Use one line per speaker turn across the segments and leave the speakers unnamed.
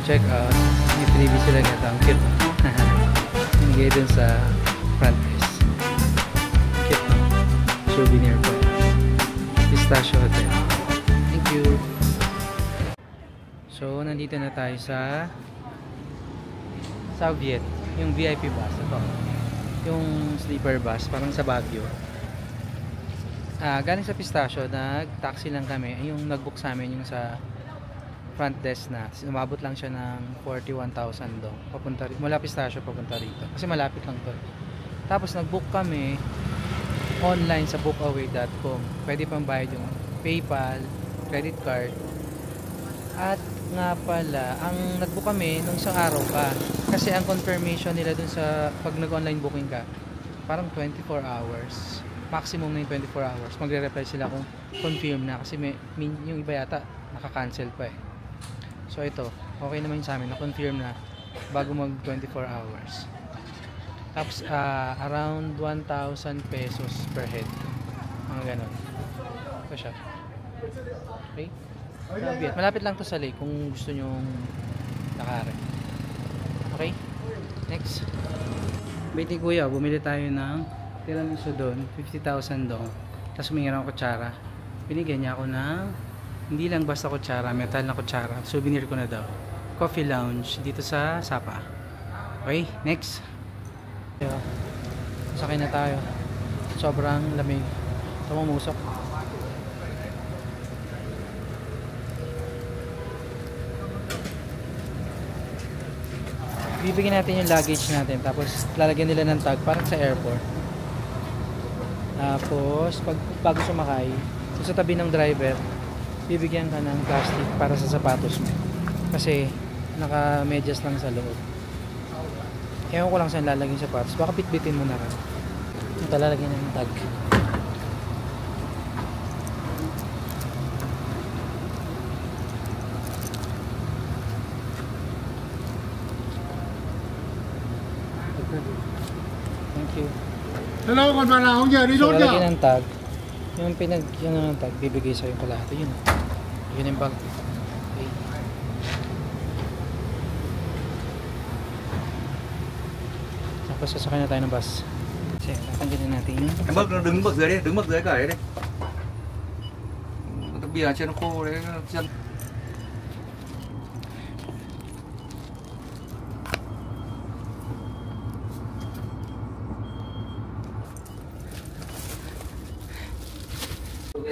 check out. May freebie sila nito. Ang cute. Binigay dun sa front desk. Cute. Souvenir po. Pistachio Hotel. Thank you. So, nandito na tayo sa Soviet. Yung VIP bus. Ito. Yung sleeper bus. Parang sa Baguio. Galing sa Pistachio, nag-taxi lang kami. Yung nag-book sa amin yung sa front desk na. Umabot lang siya ng 41,000 doon. Papunta mula Pistachio papunta rito. Kasi malapit lang to. Tapos nag-book kami online sa bookaway.com. Pwede pang bayad yung PayPal, credit card. At nga pala, ang nag-book kami nung isang araw pa. Kasi ang confirmation nila dun sa pag nag-online booking ka, parang 24 hours. Maximum na yung 24 hours. Magre-reply sila kung confirm na. Kasi yung iba yata naka-cancel pa eh. So ito, okay naman sa amin, na-confirm na bago mag 24 hours. Tapos around 1,000 pesos per head. Mga ganon. Ito siya. Okay? Malapit lang to sa lake kung gusto nyong lakarin. Okay? Next. Baiti kuya, bumili tayo ng tiramisu doon, 50,000 doon. Tapos humingi ako kutsara. Binigyan niya ako ng hindi lang basta kutsara, metal na kutsara. Souvenir ko na daw. Coffee lounge dito sa Sapa. Okay, next. Sakay na tayo. Sobrang lamig. Tumumusok. Bibigyan natin yung luggage natin. Tapos lalagyan nila ng tag parang sa airport. Tapos bago sumakay, sa tabi ng driver, bibigyan ka ng plastic para sa sapatos mo. Kasi naka-medyas lang sa loob. Ewan ko lang saan lalagyan yung sapatos. Baka bitbitin mo na rin. Ito lalagyan ng tag. Thank you.
Hello, còn bạn nào không nhờ đi
So,
đốt nhở?
lalagyan ng tag. Yung pinagyan ng tag, bibigay sa'yo kalahati. Yun. Yun yung bag. Okay. Tapos sasakay na tayo ng bus. Kasi tatanggalin natin yun.
Em đứng bậc dưới đi, đứng bậc dưới cả đấy đi. Cái bìa trên nó khô đấy, chân.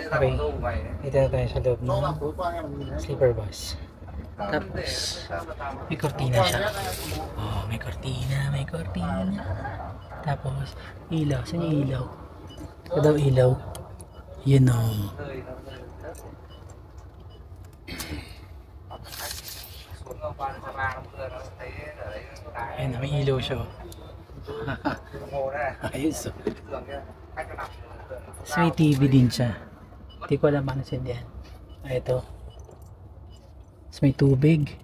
Okay, dito na tayo sa loob ng sleeper bus. Tapos, may kortina siya. Oh, may kortina, may kortina. Tapos, ilaw. Saan yung ilaw? Ito daw ilaw. You know. Ayan, may ilaw siya. Ayos. So, may TV din siya. Hindi ko alam ano siya diyan. Ito. Tapos may tubig.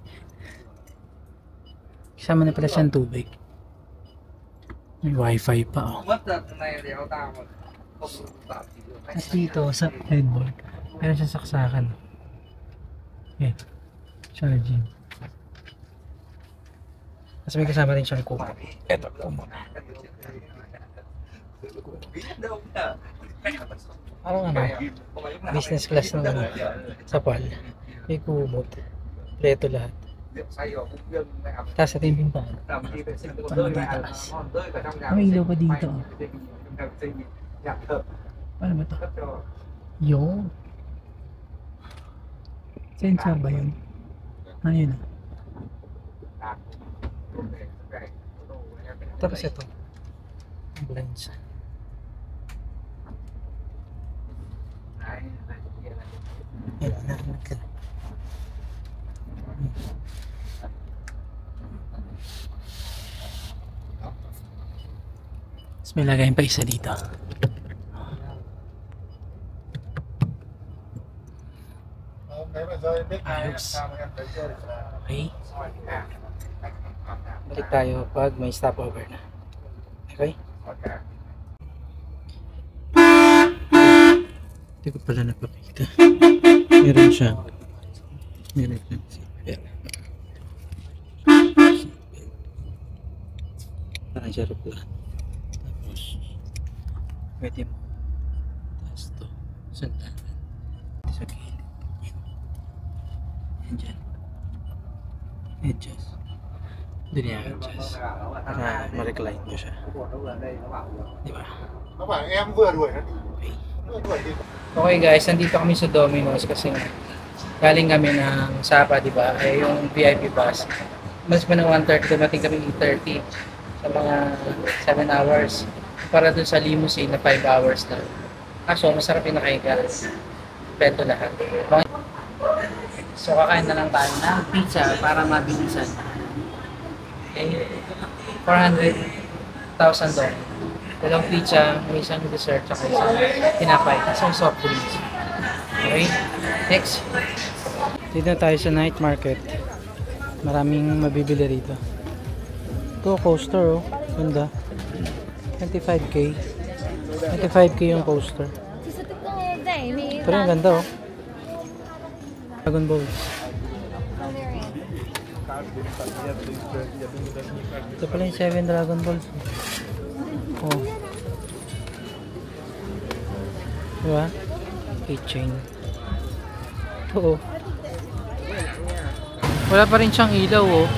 Kasama na pala siyang tubig. May wifi pa oh. Tapos dito sa headboard, meron siyang saksakan. Ayan. Charging. Tapos may kasama rin siyang kumo. Ito, kumo. Parang ano, business class ng ano, sa PAL. May kumot. Pleto lahat. Tapos ito yung pintaan. Ano dito? May ilaw pa dito. Ano ba ito? Yung sensor ba yun? Ano yun? Tapos ito. Blinds. Tapos may lagayin pa isa dito. Ayos. Okay. Balik tayo pag may stopover na. Okay? Hindi ko pala napakita. Meron siya. Meron siya. parang siya aeroplano. Tapos, pwede mo. Tapos to, sandalan. Sa gilid. Yan dyan. Adjust. Doon yan, adjust. Para ma-recline mo siya. Diba?
Không phải em vừa đuổi nó.
Okay.
Đuổi đi.
Okay guys, nandito kami sa Domino's kasi galing kami ng Sapa, di ba? Ay yung VIP bus. Mas pa ng 1:30, dumating kami 8:30 sa mga 7 hours. Para dun sa limousine na 5 hours na. Kaso, masarap yung nakahiga. Bento lahat. So, kakain na lang tayo ng pizza para mabilisan. Okay? 400,000 doon. Dalawang pizza, may isang dessert, tsaka isang tinapay, isang soft drinks. Okay? Next. Dito na tayo sa night market. Maraming mabibili rito. Ito, coaster oh. Ganda. 25k. 25k yung coaster. Pero yung ganda oh. Dragon Balls. Ito pala yung 7 Dragon Balls. Oh. Diba? Keychain. Ito oh. Wala pa rin siyang ilaw oh.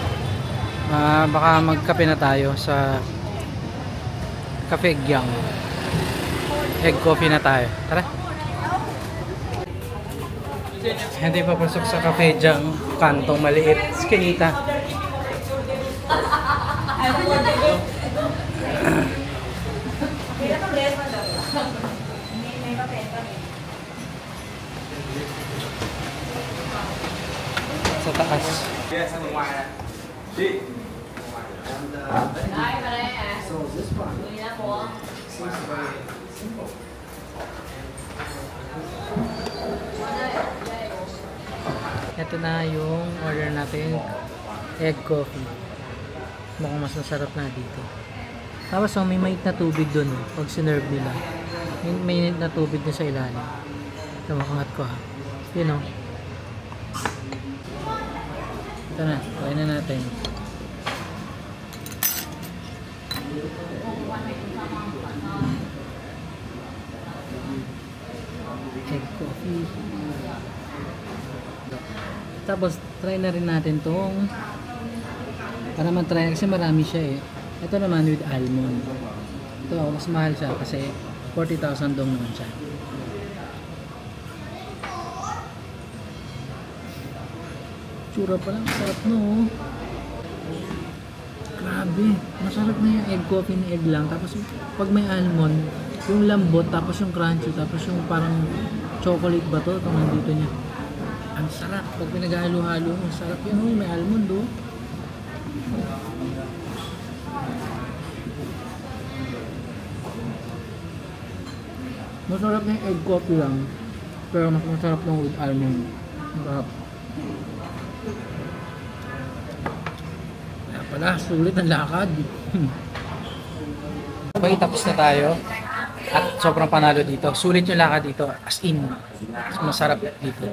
Baka magkape na tayo sa Cafe Gyang. Egg coffee na tayo. Tara. Hindi papasok sa Cafe Gyang. Kantong maliit. Skinita. Sa taas. Ito na yung order natin, egg coffee. Mukhang mas masarap na dito. Tapos may mainit na tubig dun pag sinerve nila. May mainit na tubig dun sa ilalim. Ito, makangat ko ha. Yun o. Ito na, kain na natin. Egg coffee. Tapos try na rin natin tong para matry kasi marami siya eh. Ito naman with almond. Ito mas mahal siya kasi 40,000 dong naman siya. Tsura pa lang, sarap no. Grabe, masarap na yung egg coffee ni egg lang. Tapos pag may almond, yung lambot, tapos yung crunchy, tapos yung parang chocolate ba to? Itong nandito niya. Ang sarap. Pag pinaghalo-halo, ang sarap yun. Oh, may almond oh. Masarap na yung egg coffee lang. Pero mas masarap lang with almond. Masarap. Kaya pala, sulit ang lakad. Okay, tapos na tayo. At sobrang panalo dito. Sulit yung lakad dito. As in, masarap dito.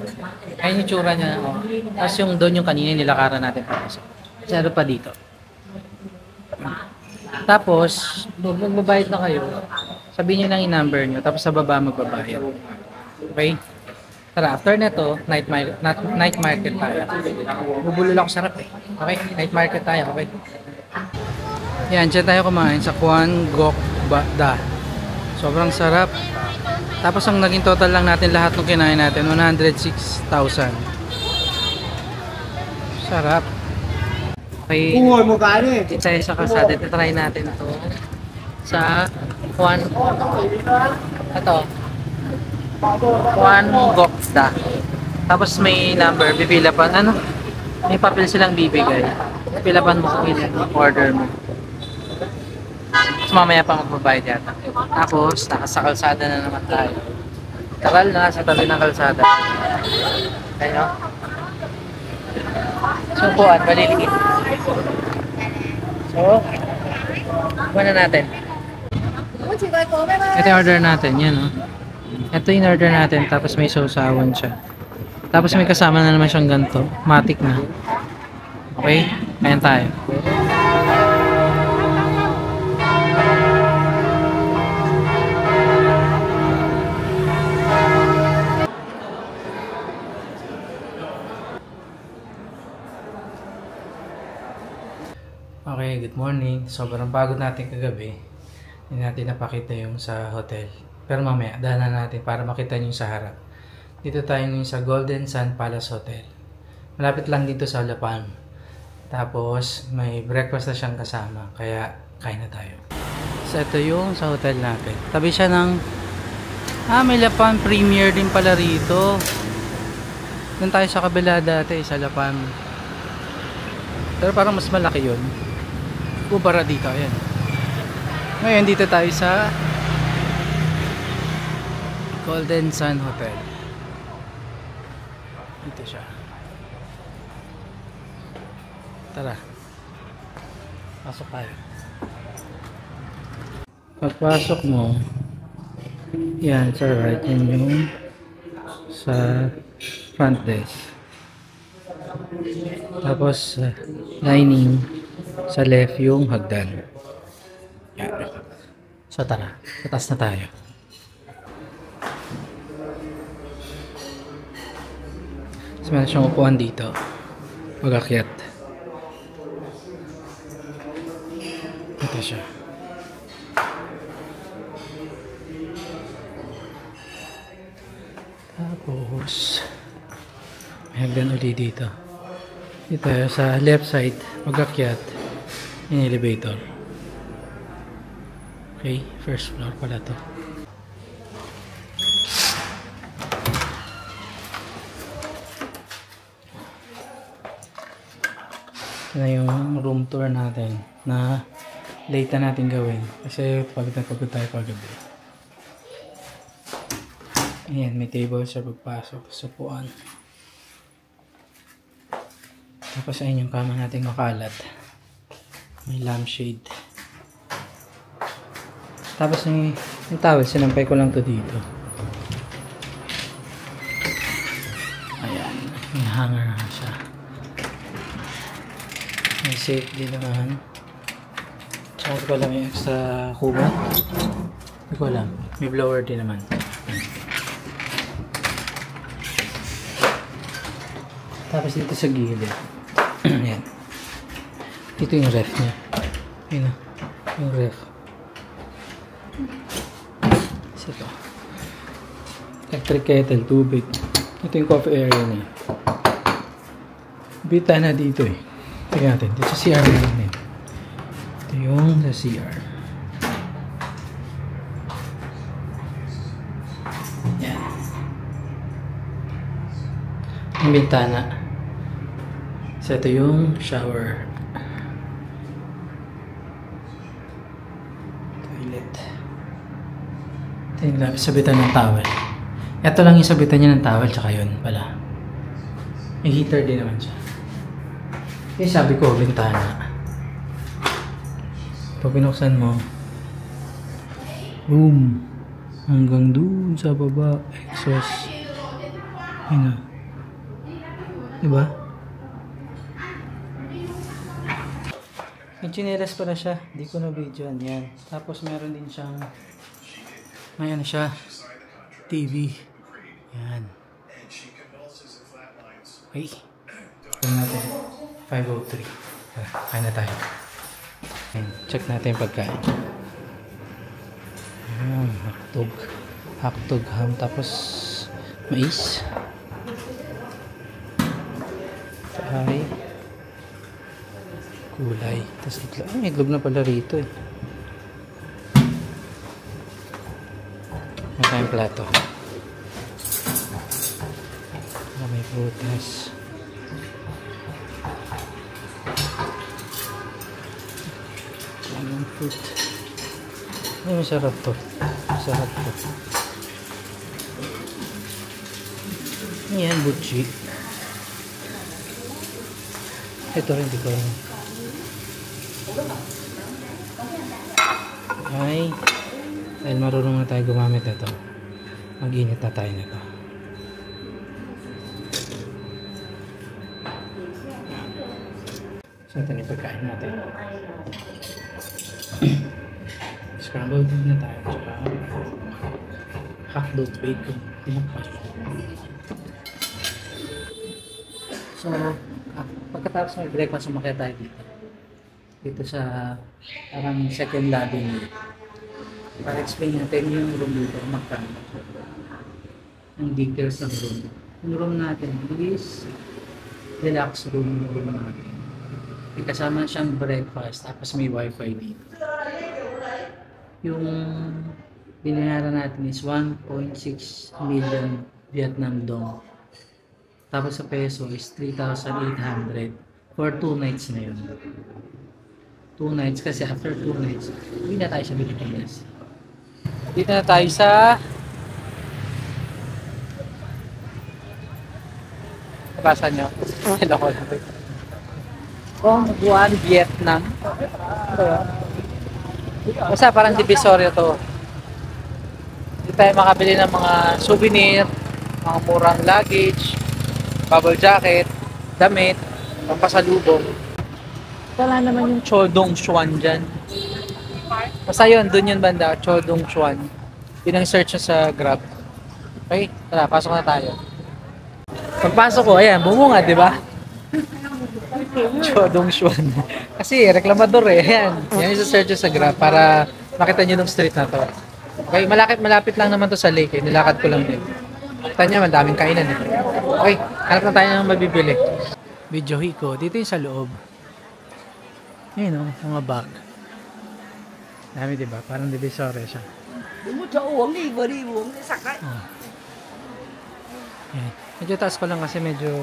Ayun yung tsura niya. Oh. Tapos yung doon yung kanina nilakaran natin. Masarap pa dito. Tapos, magbabayad na kayo. Sabihin nyo lang yung number nyo. Tapos sa baba magbabayad. Okay? Tara, after na to, night market tayo. Bubulol ako sarap eh. Okay? Night market tayo. Okay? Yan, dyan tayo kumain sa Kwan Gok Da. Sobrang sarap. Tapos ang naging total lang natin lahat ng kinain natin, 106,000. Sarap. Okay.
Ngồi một cái đi.
Dito tayo sa kalsada. Try natin to sa Kwan. Ito. Kwan Gok Da. Tapos may number, pipila pa. Ano? May papel silang bibigay. Pilapan mo kung ilan order mo. Tapos mamaya pa magbabayad yata. Tapos, nasa kalsada na naman tayo. Tagal na, sa tabi ng kalsada. Ayun. So, buwan, malilikit. So, buwan na natin. Ito yung order natin, yan o. Ito yung order natin, tapos may sausawan siya. Tapos may kasama na naman siyang ganito. Matic na. Okay? Ayan tayo. morning. Sobrang pagod natin kagabi. Hindi natin napakita yung sa hotel. Pero mamaya, dahanan natin para makita nyo yung sa harap. Dito tayo ngayon sa Golden Sand Palace Hotel. Malapit lang dito sa La Palma. Tapos, may breakfast na siyang kasama. Kaya, kain na tayo. So, ito yung sa hotel natin. Tabi siya ng... may La Palma Premier din pala rito. Doon tayo sa kabila dati, sa La Palma. Pero parang mas malaki yun. Kumpara dito, ayan. Ngayon, dito tayo sa Golden Sun Hotel. Dito siya. Tara. Pasok tayo. Pagpasok mo, yan, sa right, yan yung sa front desk. Tapos, lining sa left yung hagdan. Yan. So, tara. Tatas na tayo. So, meron siyang upuan dito. Pag-akyat. Ito siya. Tapos, may hagdan ulit dito. Dito sa left side, pag-akyat, yung elevator. Okay, first floor pala to. Ito na yung room tour natin na late na natin gawin kasi pagod na pagod tayo kagabi. Ayan, may table sa pagpasok sa upuan. Tapos ayun yung kama natin makalat. May lampshade. Tapos yung towel, sinampay ko lang to dito. Ayan, may hanger na siya. May safe din naman. Tsaka ko lang yung extra kuba. Hindi ko alam. May blower din naman. Tapos dito sa gilid. Ayan. Ito yung ref niya. Ayan o. Yung ref. Ito. Electric kettle, tubig. Ito yung coffee area niya. Bita na dito eh. Tingnan natin. Dito sa CR natin. Ito yung sa CR. Yan. Ang bintana. So ito yung shower. Toilet. Ito yung sabitan ng towel. Ito lang yung sabitan niya ng towel. Tsaka yun pala. May heater din naman siya. Eh, sabi ko, bintana. Pag pinuksan mo, boom! Hanggang dun sa baba, exhaust. Yun na. Diba? May chinelas pala siya. Di ko na videoan yan. Tapos meron din siyang, may ano siya, TV. Yan. Okay. Tignan natin. 5:03. Kain na tayo. Check natin yung pagkain. Hotdog. Hotdog ham. Tapos mais. Ay. Kulay. Tapos itlog. Ay, itlog na pala rito eh. May tayong plato. May prutas. Fruit. Ay, masarap to. Masarap to. Yan, butchi. Ito rin, di ko rin. Ay, dahil marunong na tayo gumamit ito, mag-init na tayo nito. So, ito na yung pagkain natin. Scrambled egg na tayo, tsaka hotdog bacon, pinapay. So, pagkatapos may breakfast, umakyat tayo dito. dito sa parang second lobby niya. Para explain natin yung room dito, magkano. Ang details ng room. Yung room natin is deluxe room natin. May kasama siyang breakfast, tapos may wifi dito. Yung binayaran natin is 1.6 million Vietnam dong. Tapos sa peso is 3,800 for 2 nights na yun. 2 nights kasi after 2 nights, hindi na tayo sa Pilipinas. Dito na tayo sa basa nyo. Hello ko lang. Kung Buan, Vietnam. Basta parang divisoryo to. Dito tayo makabili ng mga souvenir, mga murang luggage, bubble jacket, damit, pampasalubong. Wala naman yung Chodong Xuan dyan. Basta yun, dun yun banda, Chodong Xuan. Yun ang search sa Grab. Okay, tara, pasok na tayo. Pagpasok ko, ayan, bumunga, di ba? Chodong Xuan. Kasi reklamador eh, ayan. Yan yung search sa Grab para makita nyo ng street na to. Okay, malapit lang naman to sa lake eh. Nilakad ko lang din. Kita nyo, madaming kainan eh. Okay, hanap na tayo ng mabibili. Video hiko, dito yung sa loob. Ayun o, mga bag. Dami diba? Parang divisory siya. Oh. Ayan. Medyo taas ko lang kasi medyo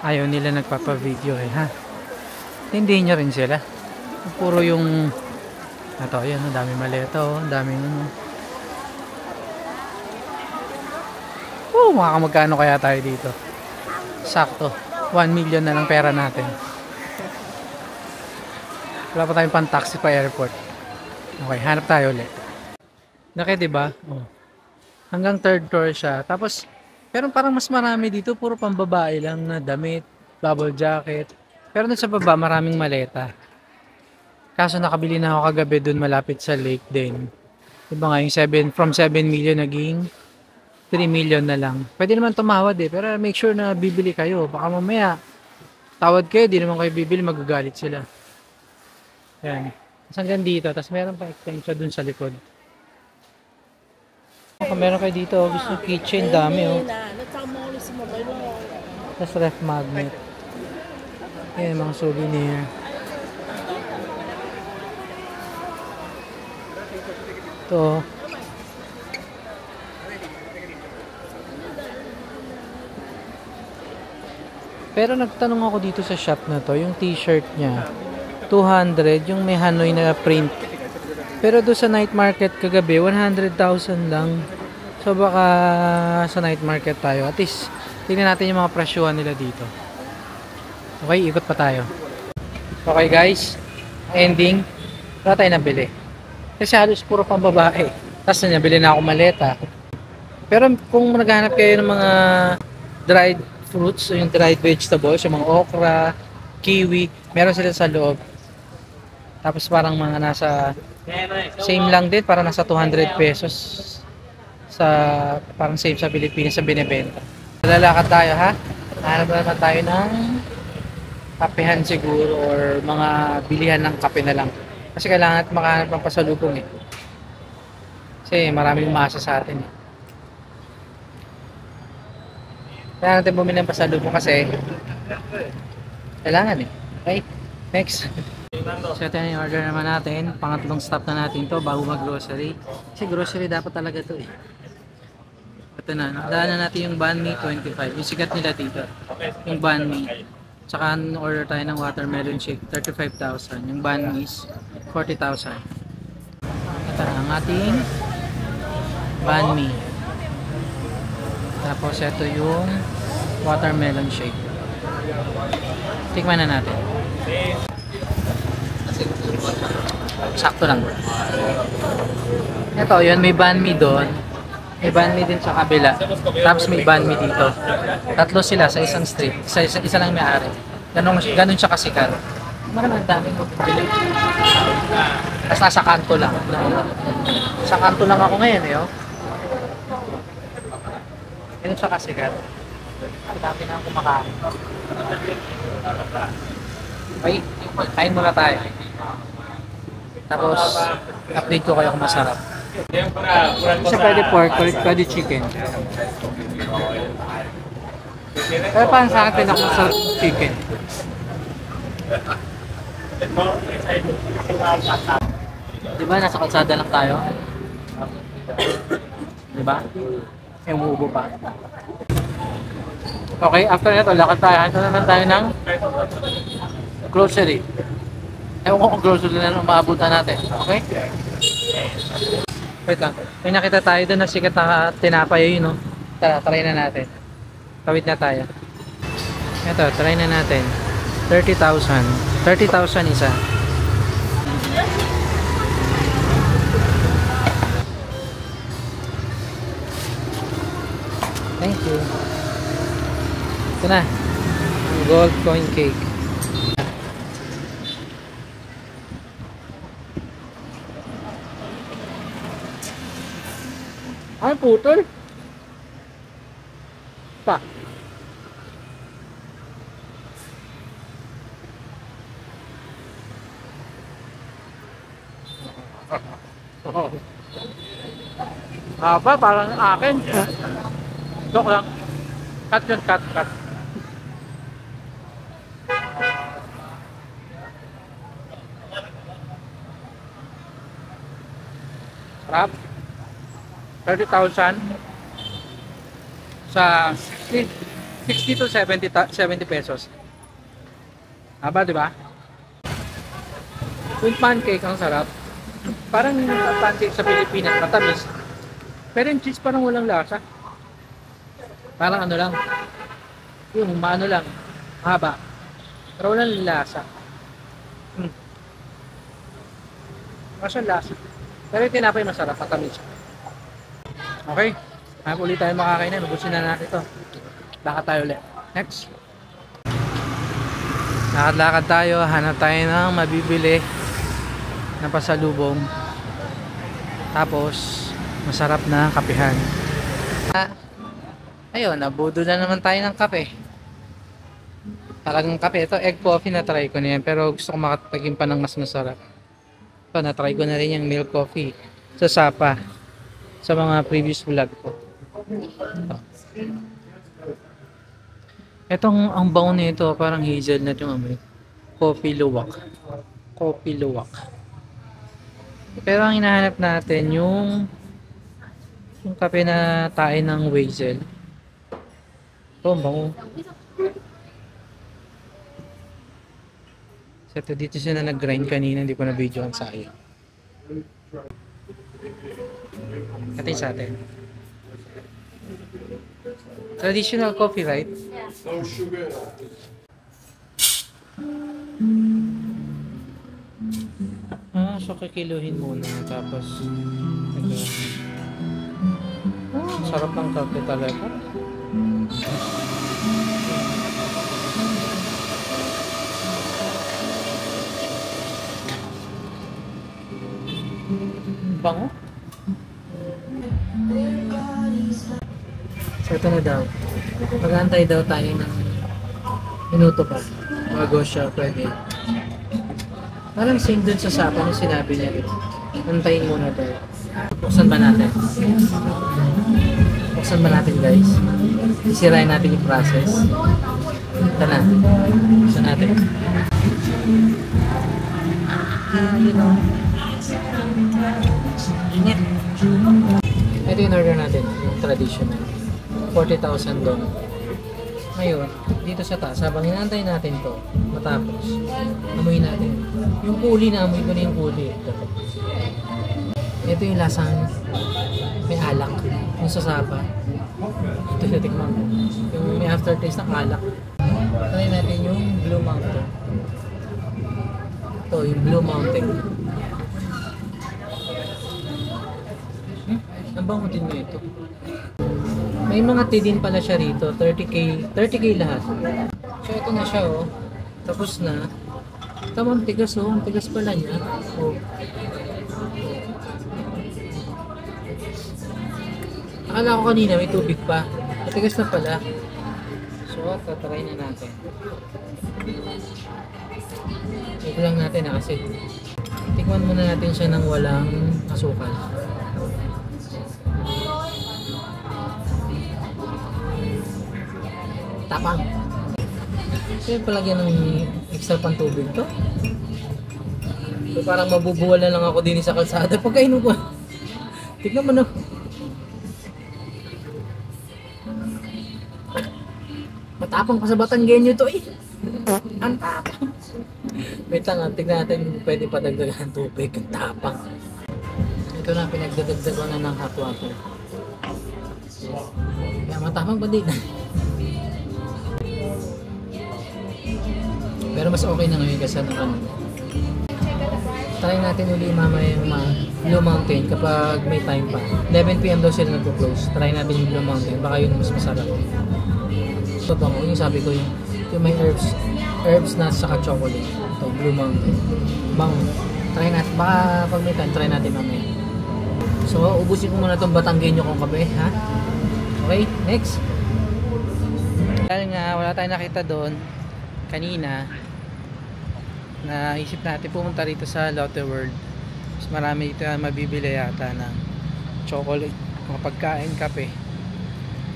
ayaw nila nagpapa-video eh, ha? Hindi nyo rin sila. Puro yung ito, yan, ang dami maleta oh, ang daming ano. Magkano kaya tayo dito? Sakto, 1 million na lang pera natin. Wala pa tayong pan-taxi pa airport. Okay, hanap tayo ulit. Laki, diba? Oh. Hanggang 3rd floor siya. Tapos, pero parang mas marami dito, puro pambabae lang na damit, bubble jacket. Pero dun sa baba, maraming maleta. Kaso nakabili na ako kagabi dun malapit sa lake din. Diba nga, yung from 7 million naging 3 million na lang. Pwede naman tumawad eh, pero make sure na bibili kayo. Baka mamaya, tawad kayo, di naman kayo bibili, magagalit sila. Yan. Tapos hanggang dito, tapos meron pa extension dun sa likod. Meron kayo dito, gusto kitchen, dami oh. Tapos ref magnet. Yan, mga souvenir. Ito. Pero nagtanong ako dito sa shop na to, yung t-shirt niya, 200, yung may Hanoi na print. Pero doon sa night market kagabi, 100,000 lang. So baka sa night market tayo. At least, tingnan natin yung mga presyuhan nila dito. Okay, ikot pa tayo. Okay guys, ending, wala tayo nabili. Kasi halos puro pang babae. Tapos nabili na ako maleta. Pero kung naghahanap kayo ng mga dried fruits, yung dried vegetables, yung mga okra, kiwi, meron sila sa loob. Tapos parang mga nasa same lang din, parang nasa 200 pesos sa parang same sa Pilipinas sa binebenta. Lalakad tayo ha. Hanap naman tayo ng kapehan siguro or mga bilihan ng kape na lang. Kasi kailangan natin makahanap ng pasalubong eh. Kasi maraming umasa sa atin eh. Kailangan natin bumili ng pasalubong kasi kailangan eh. Okay? Next. So ito yung order naman natin. Pangatlong stop na natin to bago mag-grocery. Kasi grocery dapat talaga to eh. Ito na. Daan na natin yung banh mi 25. Yung sikat nila dito. Yung banh mi. Tsaka order tayo ng watermelon shake. 35,000. Yung banh mi is 40,000. Ito na ang ating banh mi. Tapos ito yung watermelon shake. Tikman na natin. Sakto lang. Ito, yun, may banh mi doon. May banh mi din sa kabila. Tapos may banh mi dito. Tatlo sila sa isang street. Isa lang may-ari. Ganun siya kasikat. Maraming daming bili. Tapos nasa kanto lang. Sa kanto lang ako ngayon eh. Oh. Ganun siya kasikat. Ang dami na kumakain. Okay, kain muna tayo. Tapos, update ko kayo kung masarap. Kasi pwede pork, pwede chicken. Pero parang sa akin, pinakamasarap chicken. Diba, nasa kalsada lang tayo? Diba? May umuubo pa. Okay, after nito, lakad tayo. Hanto naman tayo ng grocery. Ewan ko kung grocery na nang maabutan natin. Okay? Wait lang. May nakita tayo doon na sikat na tinapay yun, no? Tara, try na natin. Tawid na tayo. Ito, try na natin. 30,000. 30,000 isa. Thank you. Ito na. Ang gold coin cake. Ay, putol. Pa. Haba, parang akin. Joke lang. Cut yun, cut. Sarap. 30,000 sa 60 to 70 pesos. Haba, di ba? Yung pancake ang sarap. Parang yung pancake sa Pilipinas, matamis. Pero yung cheese parang walang lasa. Parang ano lang. Yung maano lang. Haba. Pero walang lasa. Masya lasa. Pero yung tinapay masarap, matamis. Okay. Hanap ulit tayo makakainan. Ubusin na natin ito. Lakad tayo ulit. Next. Lakad-lakad tayo. Hanap tayo ng mabibili na pasalubong. Tapos, masarap na kapehan. Ayun, nabudo na naman tayo ng kape. Talagang kape. Ito, egg coffee na try ko na yan. Pero gusto ko makatagim pa ng mas masarap. Ito, na-try ko na rin yung milk coffee sa Sapa. Sa mga previous vlog ko. Itong ang bango nito parang hazelnut yung amoy. Coffee luwak. Coffee luwak. Pero ang hinahanap natin yung kape na tae ng Hazel. Ito ang bango. So ito dito sila nag-grind kanina, hindi ko na video ang sayang. Katin sa atin. Traditional coffee, right?
No sugar.
So kikiluhin muna tapos sarap ng kape talaga. Bango. So ito na daw. Mag-aantay daw tayo ng minuto pa. Bago siya pwede. Parang same dun sa Sapa na sinabi niya. Antayin muna daw. Buksan ba natin? Buksan ba natin guys? Isirain natin yung process. Ito na. Buksan natin. Ito yung order natin. Yung traditional. 40,000 doon. Ngayon, dito sa taas, habang hinantay natin to matapos, amoy natin. Yung kuli na amoy ko na yung kuli. Ito yung lasang may alak. Yung sa Sapa. Ito yung tikman ko. Yung may aftertaste ng alak. Try natin yung Blue Mountain. Ito, yung Blue Mountain. Ang bango din nyo ito. May mga tea din pala siya rito, 30k lahat. So ito na siya oh. Tapos na. Tamang tigas oh, ang tigas pala niya. Oh. Akala ko kanina may tubig pa. Matigas na pala. So tatry na natin. Ito lang natin kasi tikman muna natin siya ng walang asukal. Tapang. Kaya palagyan ng extra pang tubig to. So, parang mabubuwal na lang ako din sa kalsada pagkainom ko. Tignan mo no. Matapang pa sa Batanggenyo to eh. Ang tapang. Wait lang, tignan natin kung pwede pa dagdagan ng tubig. Ang tapang. Ito na, pinagdadagdag ko na ng hot water. Kaya matapang pa din. Pero mas okay na ngayon kasi ano. Try natin uli mamaya yung Blue Mountain kapag may time pa. 11 PM daw sila nagpo-close. Try natin yung Blue Mountain. Baka yun mas masarap. Ito bango. Yung sabi ko yung may herbs nuts saka chocolate. Ito, Blue Mountain. Bango. Try natin. Baka pag may time, try natin mamaya. So, ubusin ko muna itong Batanggenyo kong kape. Ha? Okay, next. Dahil nga, wala tayong nakita doon kanina. Naisip natin pumunta rito sa Lotte World. Mas marami dito na mabibili yata ng chocolate, mga pagkain, kape.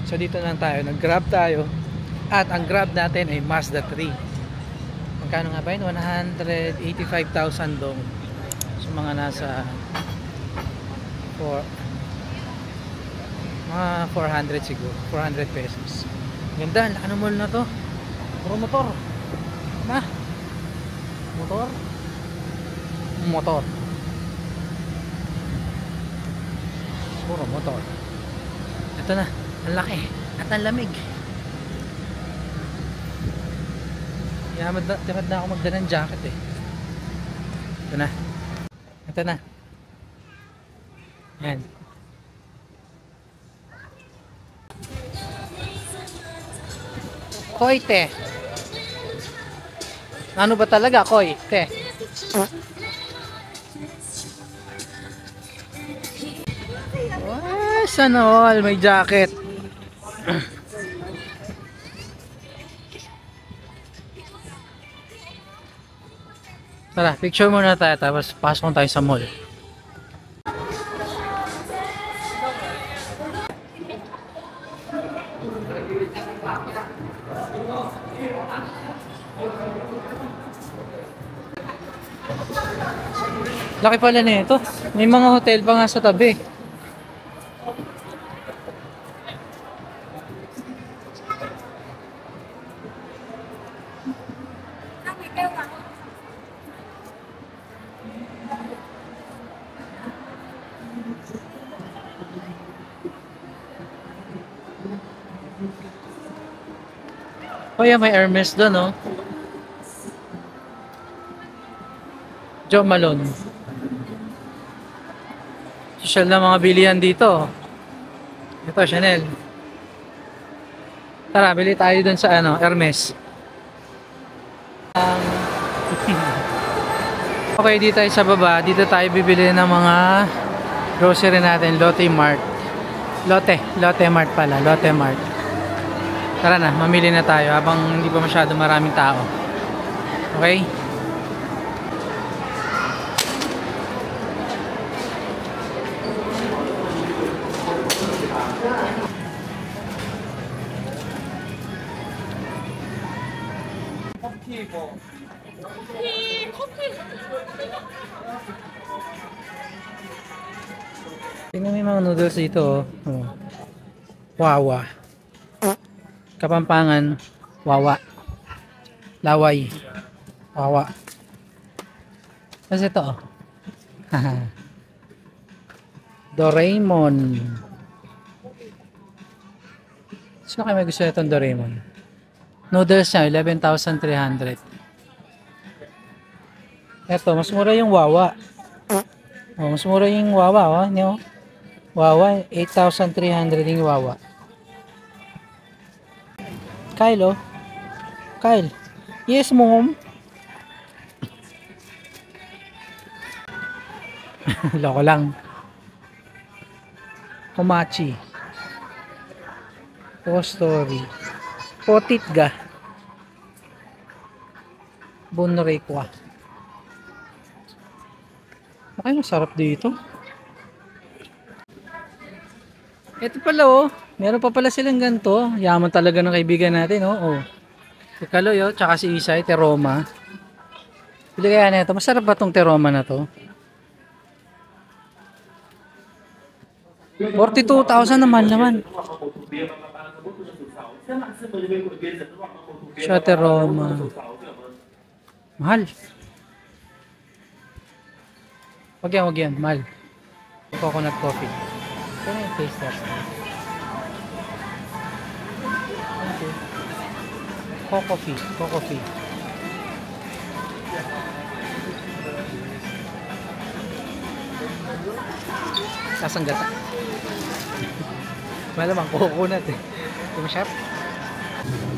So dito lang tayo, nag-grab tayo. At ang grab natin ay Mazda 3. Magkano nga ba yun? 185,000 dong. So mga nasa mga 400 siguro, 400 pesos. Ganda, laki ng mall na to. Puro motor. Na? Motor? Motor. Puro motor. Ito na, ang laki at ang lamig. Timad na ako magdala ng jacket eh. Ito na. Ito na. Yan. Koy, te. Ano ba talaga, Koy, te? Oh, sana all may jacket. Tara, picture muna tayo tapos pasok tayo sa mall. Laki pala na ito. May mga hotel pa nga sa tabi. Oh yeah, may Hermes doon, no? Jo Malone. Social na mga bilihan dito. Ito, Chanel. Tara, bili tayo doon sa ano, Hermes. Okay, dito tayo sa baba. Dito tayo bibili ng mga grocery natin. Lotte Mart. Lotte Mart pala. Lotte Mart. Tara na, mamili na tayo habang hindi pa masyado maraming tao. Okay? Tingnan mo yung mga noodles dito. Oh. Wawa. Kapampangan. Wawa. Laway. Wawa. Tapos ito. Doraemon. Sino kayo may gusto itong Doraemon? Noodles niya, 11,300. Eto, mas mura yung Wawa. Oh, mas mura yung Wawa, oh. Nyo? Wawa, 8,300 yung Wawa. Kyle, oh. Kyle. Yes, mom. Loko lang. Komachi. Toy Story. Potitga. Bonrequa. Okay, masarap dito. Ito pala oh. Meron pa pala silang ganito. Yaman talaga ng kaibigan natin oh. Si Kaloy oh, tsaka si Isay, teroma. Pili kaya na ito. Masarap ba tong teroma na to? 42,000 naman. Siya teroma. Mahal. Wag yan. Mahal. Coconut coffee. Can I taste that? Okay. Coffee. Sasang gata. Malamang coconut eh. Yung shop.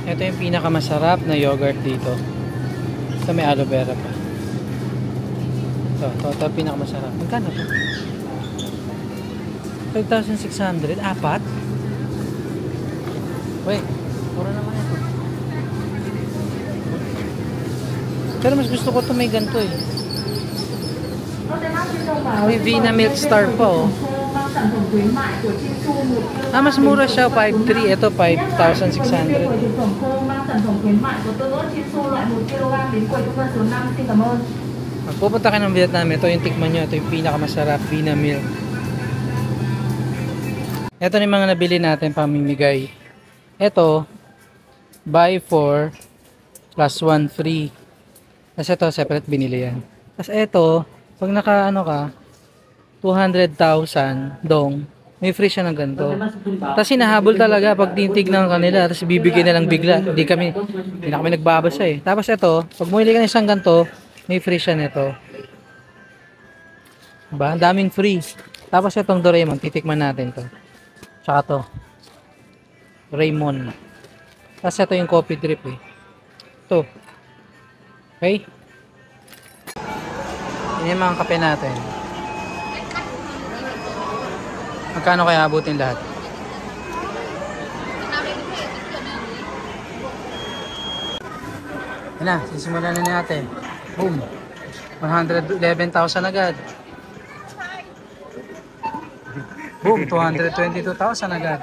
Ito yung pinakamasarap na yogurt dito. Ito may aloe vera pa. Ito pinakamasarap. Magkano to? 5,600. Apat? Wait. Puro naman ito. Pero mas gusto ko ito may ganito eh. May Vina Milk Star pa oh. Mas mura siya. 5,300. Ito 5,600. Pupunta ka ng Vietnam. Ito yung tikman nyo. Ito yung pinakamasarap. Vina Milk. Ito yung mga nabili natin pamimigay. Ito, buy 4 plus 1 free. Tapos ito, separate binili yan. Tapos ito, pag naka ka, 200,000 dong, may free siya ng ganito. Tapos hinahabol talaga pag titignan kanila, tapos bibigyan na lang bigla. Hindi na kami nagbabasa eh. Tapos ito, pag bumili ka ng isang ganito, may free siya nito. Diba? Ang daming free. Tapos itong Doraemon, titikman natin to. Tsaka to. Raymond. Tapos ito yung coffee drip eh. Ito. Okay? Yan yung mga kape natin. Magkano kaya abutin lahat? Yan na, sisimulan na natin. Boom! 111,000 agad. Boom! 222,000 agad.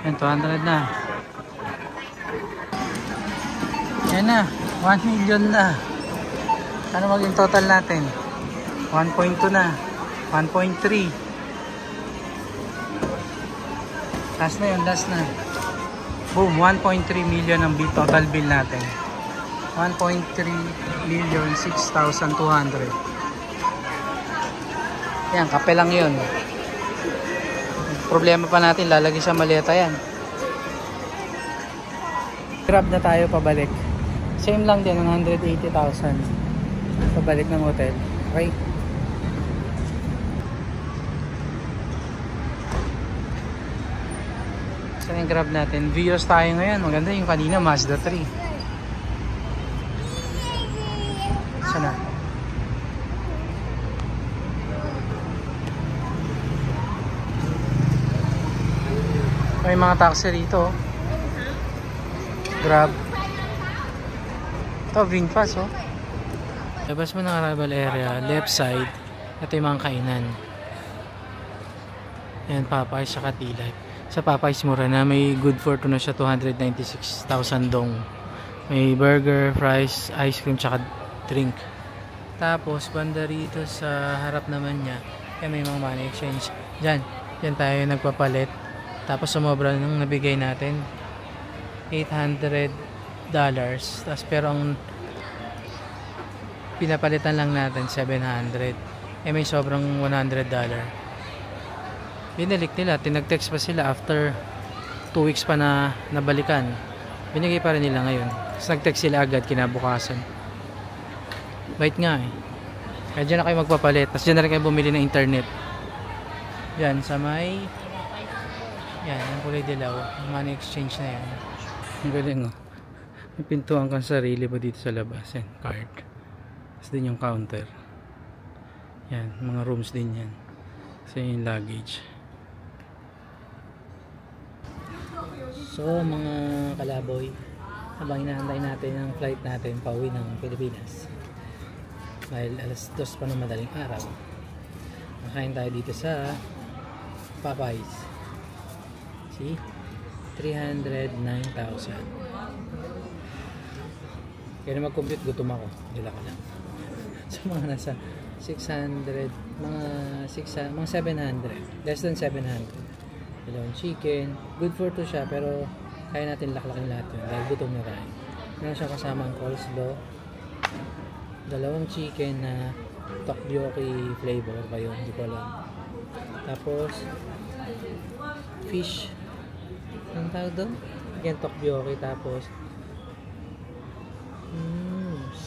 Yan, 200 na. Yan na, 1 million na. Ano maging total natin? 1.2 na. 1.3. Last na yun, last na. Boom, 1.3 million ang total bill natin. 1.3 million 6,200. Yan, kape lang yun. Problema pa natin, lalagay sa maleta yan. Grab na tayo pabalik. Same lang din, 180,000. Pabalik ng hotel. Okay? Saan yung grab natin? Vios tayo ngayon. Maganda yung kanina, Mazda 3. Saan na? May mga taxi rito. Grab. Ito, VinFast oh. Labas mo ng arrival area, left side. Ito yung mga kainan. Yan, Popeyes sa T-Life. Sa Popeyes mura na, may good for two na siya, 296,000 dong. May burger, fries, ice cream, tsaka drink. Tapos, banda rito sa harap naman niya, may mga money exchange. Diyan tayo nagpapalit. Tapos sumobra nung nabigay natin $800. Tapos pero ang pinapalitan lang natin $700. May sobrang $100. Binalik nila, tinag-text pa sila after 2 weeks pa na nabalikan. Binigay pa rin nila ngayon. Tapos nag-text sila agad kinabukasan. Bait nga eh. Kaya dyan na kayo magpapalit. Tapos dyan na rin kayo bumili ng internet. Yan sa may yan, ang kulay dilaw. Money exchange na yan. Ang galing oh. May pintuan kang sarili pa dito sa labas. Yan, card. Tapos din yung counter. Yan, mga rooms din yan. Kasi yung luggage. So, mga kalaboy, habang inaantay natin ang flight natin pauwi ng Pilipinas. Dahil alas 2 pa ng madaling araw. Nakain tayo dito sa Popeyes. See? 309,000. Kaya na mag-compute, gutom ako. Dila ka lang. So, mga nasa 600, mga 700. Less than 700. Dalawang chicken. Good for two siya, pero kaya natin laklakin lahat yun. Dahil gutom na tayo. Meron siya kasama ang coleslaw. Dalawang chicken na tteokbokki flavor ba yun? Hindi ko alam. Tapos, fish. Anong tawag doon? Again, tteokbokki. Tapos,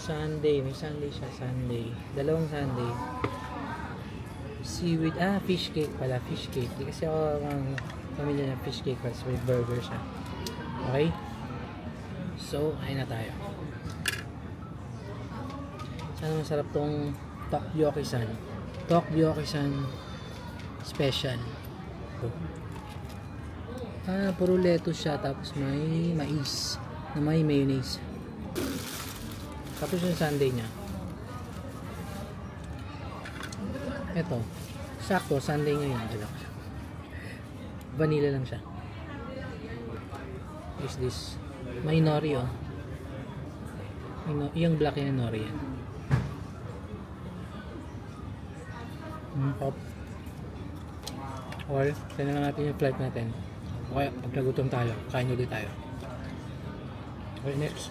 sundae. May sundae siya. Sundae. Dalawang sundae. Seaweed. Fish cake pala. Fish cake. Di kasi ako ang pamilya ng fish cake kasi may burger siya. Okay? So, ayun na tayo. Sana masarap tong tteokbokki-san. Tteokbokki-san special. Puro lettuce siya. Tapos may mais na may mayonnaise. Tapos yung sundae niya. Ito. Sakto, sundae niya yun. Vanilla lang siya. Is this? May nori oh. Yung black yung nori yan. Pop. Or, send na lang natin yung flight natin. Okay, pag nagutom tayo, kain ulit tayo. Okay, next.